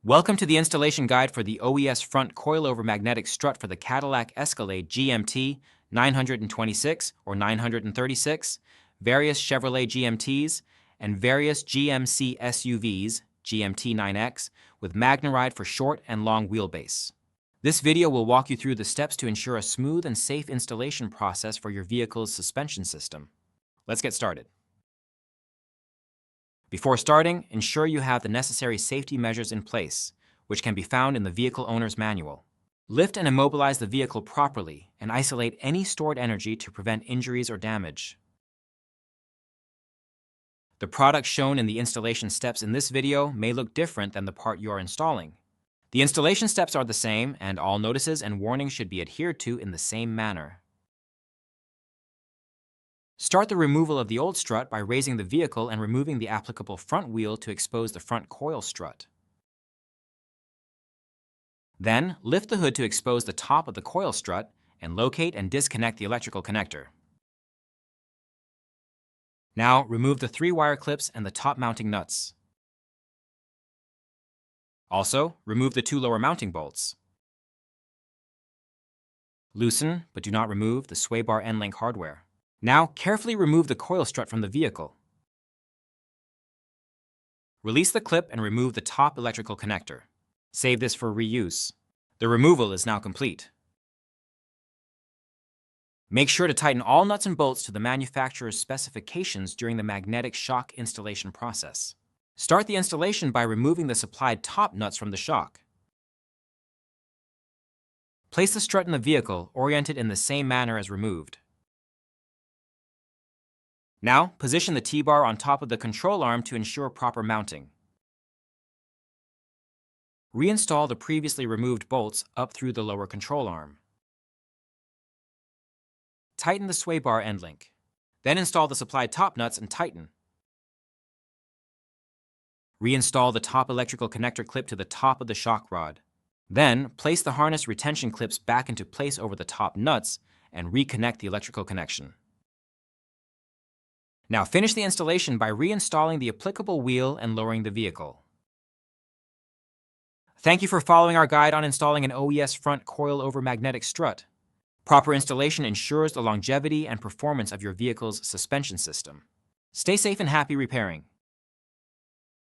Welcome to the installation guide for the OES front coilover magnetic strut for the Cadillac Escalade GMT 926 or 936, various Chevrolet GMTs, and various GMC SUVs, GMT 9X, with MagneRide for short and long wheelbase. This video will walk you through the steps to ensure a smooth and safe installation process for your vehicle's suspension system. Let's get started. Before starting, ensure you have the necessary safety measures in place, which can be found in the vehicle owner's manual. Lift and immobilize the vehicle properly and isolate any stored energy to prevent injuries or damage. The product shown in the installation steps in this video may look different than the part you are installing. The installation steps are the same, and all notices and warnings should be adhered to in the same manner. Start the removal of the old strut by raising the vehicle and removing the applicable front wheel to expose the front coil strut. Then, lift the hood to expose the top of the coil strut and locate and disconnect the electrical connector. Now, remove the 3 wire clips and the top mounting nuts. Also, remove the 2 lower mounting bolts. Loosen, but do not remove, the sway bar end link hardware. Now, carefully remove the coil strut from the vehicle. Release the clip and remove the top electrical connector. Save this for reuse. The removal is now complete. Make sure to tighten all nuts and bolts to the manufacturer's specifications during the magnetic shock installation process. Start the installation by removing the supplied top nuts from the shock. Place the strut in the vehicle, oriented in the same manner as removed. Now, position the T-bar on top of the control arm to ensure proper mounting. Reinstall the previously removed bolts up through the lower control arm. Tighten the sway bar end link. Then install the supplied top nuts and tighten. Reinstall the top electrical connector clip to the top of the shock rod. Then, place the harness retention clips back into place over the top nuts and reconnect the electrical connection. Now finish the installation by reinstalling the applicable wheel and lowering the vehicle. Thank you for following our guide on installing an OES front coil-over magnetic strut. Proper installation ensures the longevity and performance of your vehicle's suspension system. Stay safe and happy repairing.